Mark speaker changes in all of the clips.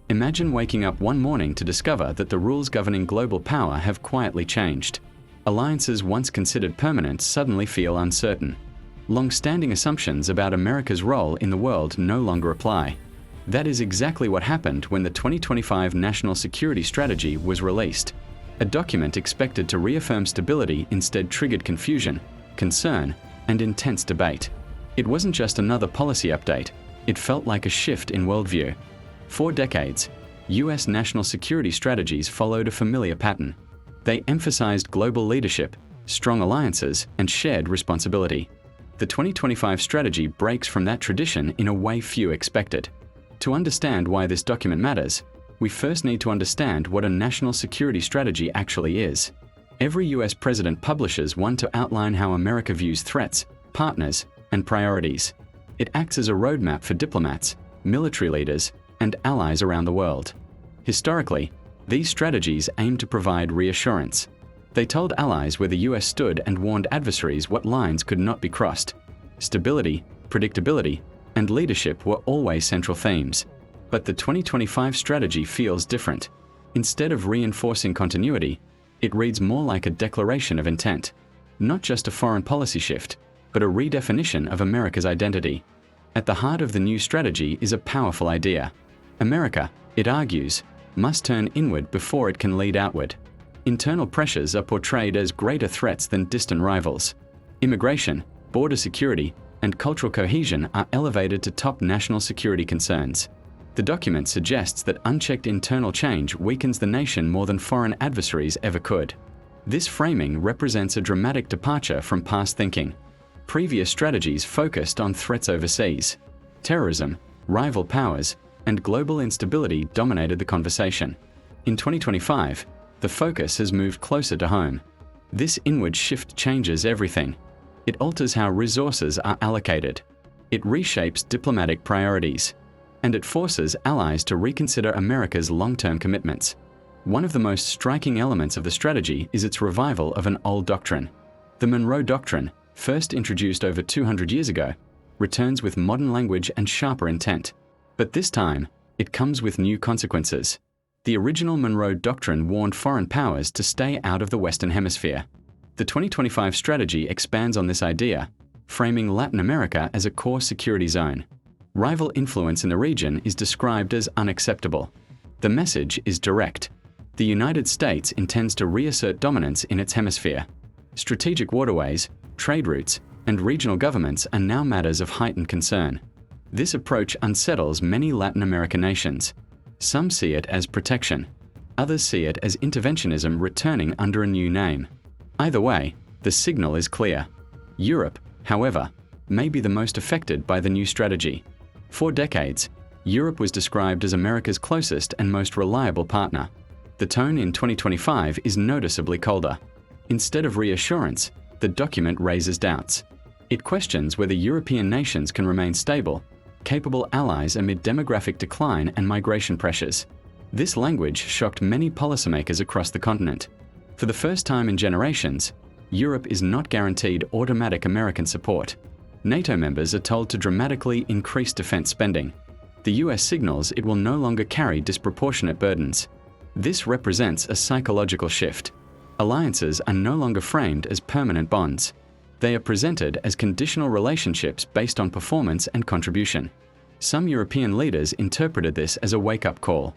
Speaker 1: Imagine waking up one morning to discover that the rules governing global power have quietly changed. Alliances once considered permanent suddenly feel uncertain. Long-standing assumptions about America's role in the world no longer apply. That is exactly what happened when the 2025 National Security Strategy was released. A document expected to reaffirm stability instead triggered confusion, concern, and intense debate. It wasn't just another policy update, it felt like a shift in worldview. For decades, US national security strategies followed a familiar pattern. They emphasized global leadership, strong alliances, and shared responsibility. The 2025 strategy breaks from that tradition in a way few expected. To understand why this document matters, we first need to understand what a national security strategy actually is. Every US president publishes one to outline how America views threats, partners, and priorities. It acts as a roadmap for diplomats, military leaders, and allies around the world. Historically, these strategies aimed to provide reassurance. They told allies where the US stood and warned adversaries what lines could not be crossed. Stability, predictability, and leadership were always central themes. But the 2025 strategy feels different. Instead of reinforcing continuity, it reads more like a declaration of intent. Not just a foreign policy shift, but a redefinition of America's identity. At the heart of the new strategy is a powerful idea. America, it argues, must turn inward before it can lead outward. Internal pressures are portrayed as greater threats than distant rivals. Immigration, border security, and cultural cohesion are elevated to top national security concerns. The document suggests that unchecked internal change weakens the nation more than foreign adversaries ever could. This framing represents a dramatic departure from past thinking. Previous strategies focused on threats overseas. Terrorism, rival powers, and global instability dominated the conversation. In 2025, the focus has moved closer to home. This inward shift changes everything. It alters how resources are allocated. It reshapes diplomatic priorities. And it forces allies to reconsider America's long-term commitments. One of the most striking elements of the strategy is its revival of an old doctrine. The Monroe Doctrine, first introduced over 200 years ago, returns with modern language and sharper intent. But this time, it comes with new consequences. The original Monroe Doctrine warned foreign powers to stay out of the Western Hemisphere. The 2025 strategy expands on this idea, framing Latin America as a core security zone. Rival influence in the region is described as unacceptable. The message is direct. The United States intends to reassert dominance in its hemisphere. Strategic waterways, trade routes, and regional governments are now matters of heightened concern. This approach unsettles many Latin American nations. Some see it as protection. Others see it as interventionism returning under a new name. Either way, the signal is clear. Europe, however, may be the most affected by the new strategy. For decades, Europe was described as America's closest and most reliable partner. The tone in 2025 is noticeably colder. Instead of reassurance, the document raises doubts. It questions whether European nations can remain stable, capable allies amid demographic decline and migration pressures. This language shocked many policymakers across the continent. For the first time in generations, Europe is not guaranteed automatic American support. NATO members are told to dramatically increase defense spending. The US signals it will no longer carry disproportionate burdens. This represents a psychological shift. Alliances are no longer framed as permanent bonds. They are presented as conditional relationships based on performance and contribution. Some European leaders interpreted this as a wake-up call.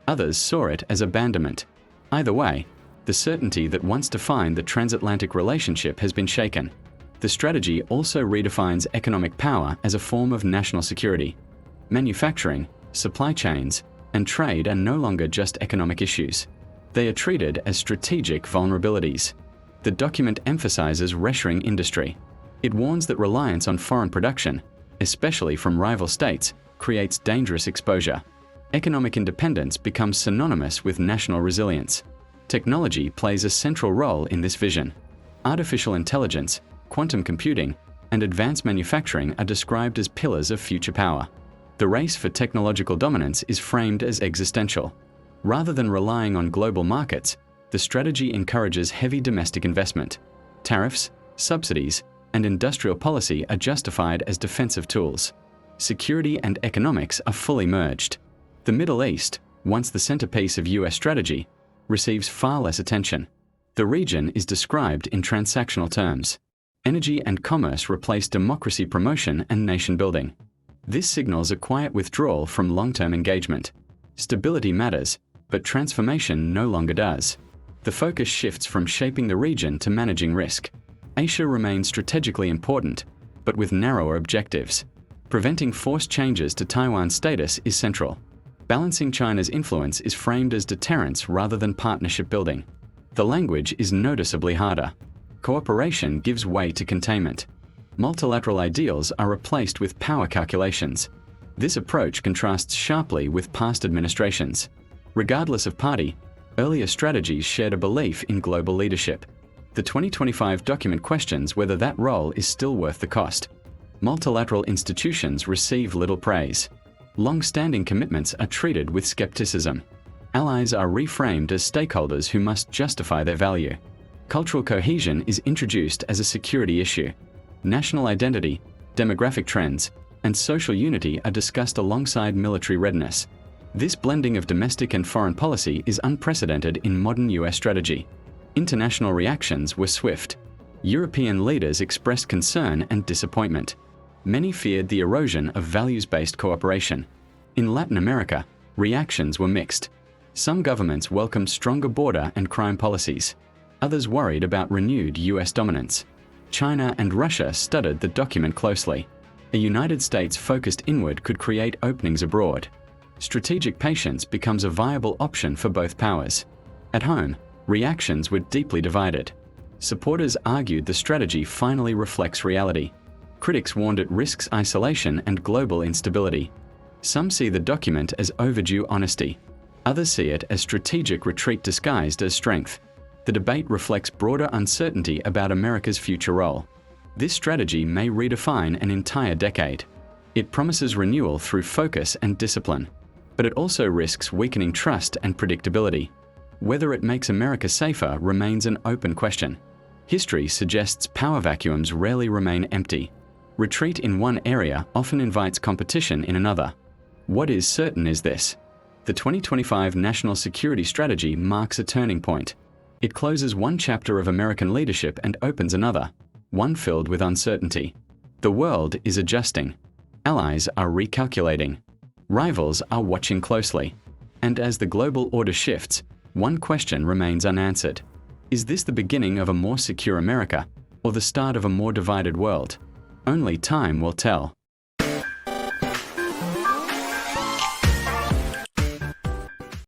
Speaker 1: Others saw it as abandonment. Either way, the certainty that once defined the transatlantic relationship has been shaken. The strategy also redefines economic power as a form of national security. Manufacturing, supply chains, and trade are no longer just economic issues. They are treated as strategic vulnerabilities. The document emphasizes reshoring industry. It warns that reliance on foreign production, especially from rival states, creates dangerous exposure. Economic independence becomes synonymous with national resilience. Technology plays a central role in this vision. Artificial intelligence, quantum computing, and advanced manufacturing are described as pillars of future power. The race for technological dominance is framed as existential. Rather than relying on global markets, the strategy encourages heavy domestic investment. Tariffs, subsidies, and industrial policy are justified as defensive tools. Security and economics are fully merged. The Middle East, once the centerpiece of US strategy, receives far less attention. The region is described in transactional terms. Energy and commerce replace democracy promotion and nation building. This signals a quiet withdrawal from long-term engagement. Stability matters, but transformation no longer does. The focus shifts from shaping the region to managing risk. Asia remains strategically important, but with narrower objectives. Preventing forced changes to Taiwan's status is central. Balancing China's influence is framed as deterrence rather than partnership building. The language is noticeably harder. Cooperation gives way to containment. Multilateral ideals are replaced with power calculations. This approach contrasts sharply with past administrations. Regardless of party, earlier strategies shared a belief in global leadership. The 2025 document questions whether that role is still worth the cost. Multilateral institutions receive little praise. Long-standing commitments are treated with skepticism. Allies are reframed as stakeholders who must justify their value. Cultural cohesion is introduced as a security issue. National identity, demographic trends, and social unity are discussed alongside military readiness. This blending of domestic and foreign policy is unprecedented in modern US strategy. International reactions were swift. European leaders expressed concern and disappointment. Many feared the erosion of values-based cooperation. In Latin America, reactions were mixed. Some governments welcomed stronger border and crime policies. Others worried about renewed US dominance. China and Russia studied the document closely. A United States focused inward could create openings abroad. Strategic patience becomes a viable option for both powers. At home, reactions were deeply divided. Supporters argued the strategy finally reflects reality. Critics warned it risks isolation and global instability. Some see the document as overdue honesty. Others see it as strategic retreat disguised as strength. The debate reflects broader uncertainty about America's future role. This strategy may redefine an entire decade. It promises renewal through focus and discipline, but it also risks weakening trust and predictability. Whether it makes America safer remains an open question. History suggests power vacuums rarely remain empty. Retreat in one area often invites competition in another. What is certain is this: the 2025 National Security Strategy marks a turning point. It closes one chapter of American leadership and opens another, one filled with uncertainty. The world is adjusting. Allies are recalculating. Rivals are watching closely. And as the global order shifts, one question remains unanswered. Is this the beginning of a more secure America, or the start of a more divided world? Only time will tell.